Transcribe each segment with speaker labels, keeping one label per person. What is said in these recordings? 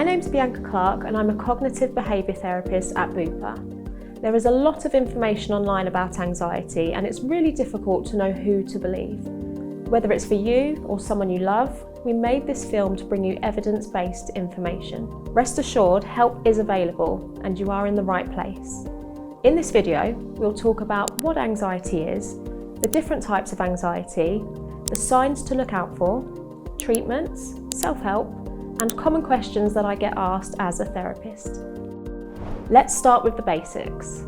Speaker 1: My name's Bianca Clarke and I'm a cognitive behaviour therapist at Bupa. There is a lot of information online about anxiety and it's really difficult to know who to believe. Whether it's for you or someone you love, we made this film to bring you evidence-based information. Rest assured, help is available and you are in the right place. In this video, we'll talk about what anxiety is, the different types of anxiety, the signs to look out for, treatments, self-help, and common questions that I get asked as a therapist. Let's start with the basics.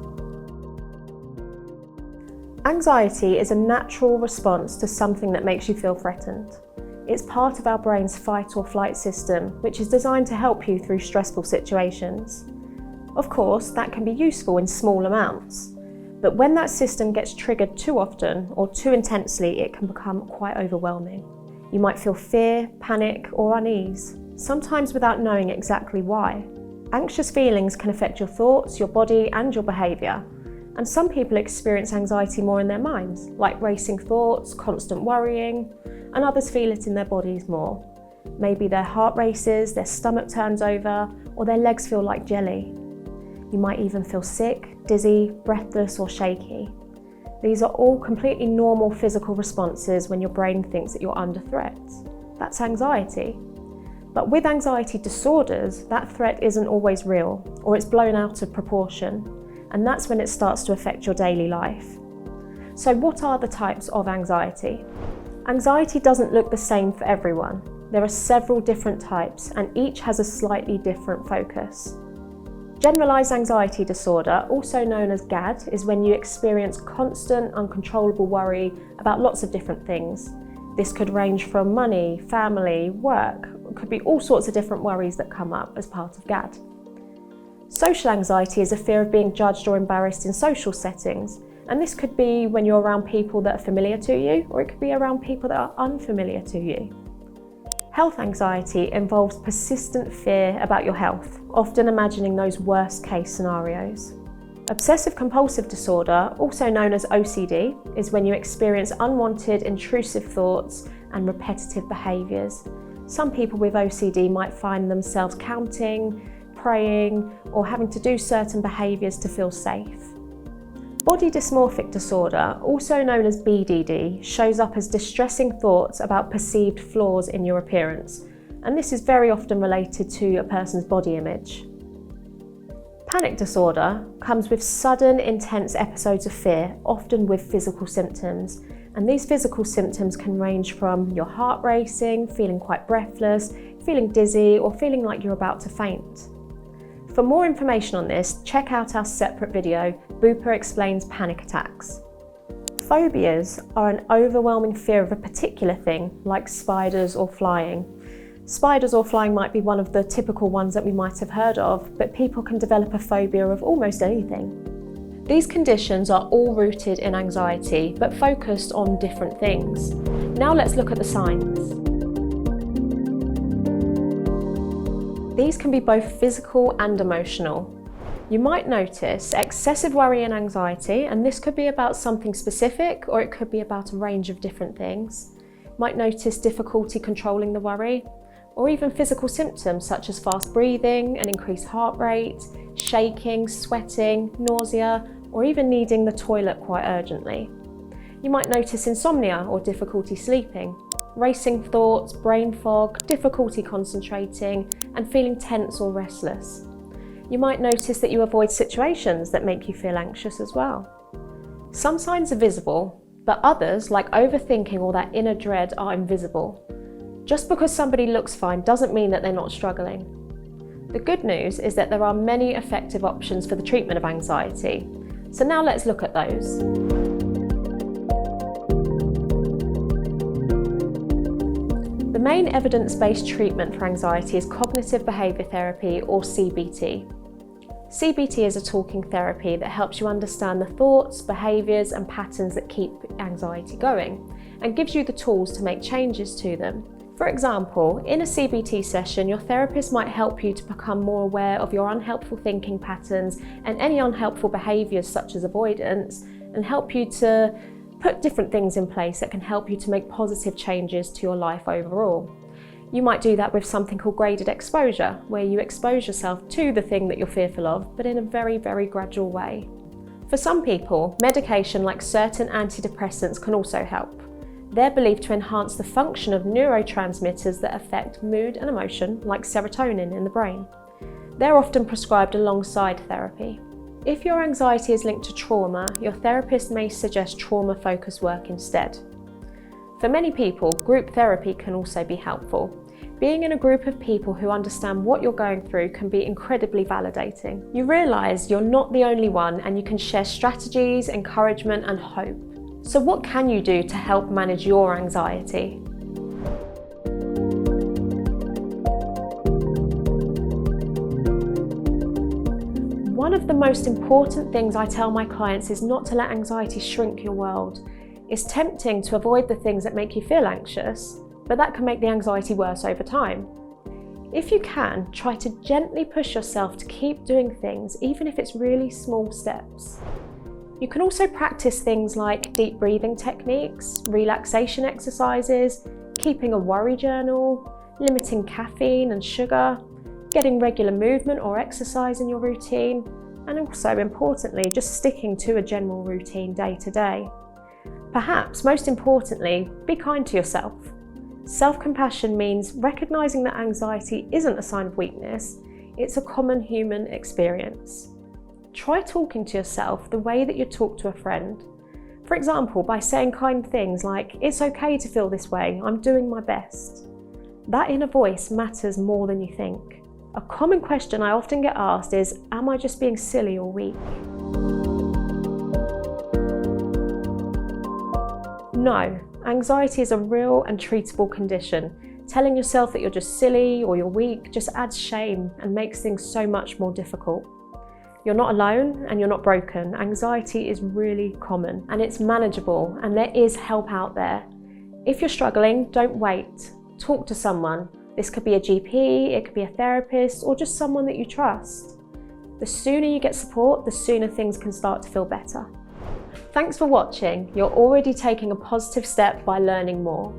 Speaker 1: Anxiety is a natural response to something that makes you feel threatened. It's part of our brain's fight or flight system, which is designed to help you through stressful situations. Of course, that can be useful in small amounts, but when that system gets triggered too often or too intensely, it can become quite overwhelming. You might feel fear, panic, or unease, sometimes without knowing exactly why. Anxious feelings can affect your thoughts, your body, and your behaviour. And some people experience anxiety more in their minds, like racing thoughts, constant worrying, and others feel it in their bodies more. Maybe their heart races, their stomach turns over, or their legs feel like jelly. You might even feel sick, dizzy, breathless, or shaky. These are all completely normal physical responses when your brain thinks that you're under threat. That's anxiety. But with anxiety disorders, that threat isn't always real, or it's blown out of proportion, and that's when it starts to affect your daily life. So what are the types of anxiety? Anxiety doesn't look the same for everyone. There are several different types, and each has a slightly different focus. Generalised anxiety disorder, also known as GAD, is when you experience constant, uncontrollable worry about lots of different things. This could range from money, family, work. It could be all sorts of different worries that come up as part of GAD. Social anxiety is a fear of being judged or embarrassed in social settings, and this could be when you're around people that are familiar to you, or it could be around people that are unfamiliar to you. Health anxiety involves persistent fear about your health, often imagining those worst-case scenarios. Obsessive-compulsive disorder, also known as OCD, is when you experience unwanted, intrusive thoughts and repetitive behaviours. Some people with OCD might find themselves counting, praying, or having to do certain behaviours to feel safe. Body dysmorphic disorder, also known as BDD, shows up as distressing thoughts about perceived flaws in your appearance, and this is very often related to a person's body image. Panic disorder comes with sudden, intense episodes of fear, often with physical symptoms, and these physical symptoms can range from your heart racing, feeling quite breathless, feeling dizzy, or feeling like you're about to faint. For more information on this, check out our separate video, Bupa Explains Panic Attacks. Phobias are an overwhelming fear of a particular thing, like spiders or flying. Spiders or flying might be one of the typical ones that we might have heard of, but people can develop a phobia of almost anything. These conditions are all rooted in anxiety, but focused on different things. Now let's look at the signs. These can be both physical and emotional. You might notice excessive worry and anxiety, and this could be about something specific or it could be about a range of different things. You might notice difficulty controlling the worry, or even physical symptoms such as fast breathing, an increased heart rate, shaking, sweating, nausea, or even needing the toilet quite urgently. You might notice insomnia or difficulty sleeping, racing thoughts, brain fog, difficulty concentrating, and feeling tense or restless. You might notice that you avoid situations that make you feel anxious as well. Some signs are visible, but others, like overthinking or that inner dread, are invisible. Just because somebody looks fine doesn't mean that they're not struggling. The good news is that there are many effective options for the treatment of anxiety. So now let's look at those. The main evidence-based treatment for anxiety is cognitive behaviour therapy, or CBT. CBT is a talking therapy that helps you understand the thoughts, behaviours and patterns that keep anxiety going, and gives you the tools to make changes to them. For example, in a CBT session, your therapist might help you to become more aware of your unhelpful thinking patterns and any unhelpful behaviours such as avoidance, and help you to put different things in place that can help you to make positive changes to your life overall. You might do that with something called graded exposure, where you expose yourself to the thing that you're fearful of, but in a very, very gradual way. For some people, medication like certain antidepressants can also help. They're believed to enhance the function of neurotransmitters that affect mood and emotion, like serotonin in the brain. They're often prescribed alongside therapy. If your anxiety is linked to trauma, your therapist may suggest trauma-focused work instead. For many people, group therapy can also be helpful. Being in a group of people who understand what you're going through can be incredibly validating. You realise you're not the only one, and you can share strategies, encouragement and hope. So what can you do to help manage your anxiety? One of the most important things I tell my clients is not to let anxiety shrink your world. It's tempting to avoid the things that make you feel anxious, but that can make the anxiety worse over time. If you can, try to gently push yourself to keep doing things, even if it's really small steps. You can also practice things like deep breathing techniques, relaxation exercises, keeping a worry journal, limiting caffeine and sugar, getting regular movement or exercise in your routine, and also, importantly, just sticking to a general routine day to day. Perhaps most importantly, be kind to yourself. Self-compassion means recognising that anxiety isn't a sign of weakness, it's a common human experience. Try talking to yourself the way that you talk to a friend. For example, by saying kind things like, "It's okay to feel this way, I'm doing my best." That inner voice matters more than you think. A common question I often get asked is, am I just being silly or weak? No, anxiety is a real and treatable condition. Telling yourself that you're just silly or you're weak just adds shame and makes things so much more difficult. You're not alone and you're not broken. Anxiety is really common and it's manageable, and there is help out there. If you're struggling, don't wait. Talk to someone. This could be a GP, it could be a therapist, or just someone that you trust. The sooner you get support, the sooner things can start to feel better. Thanks for watching. You're already taking a positive step by learning more.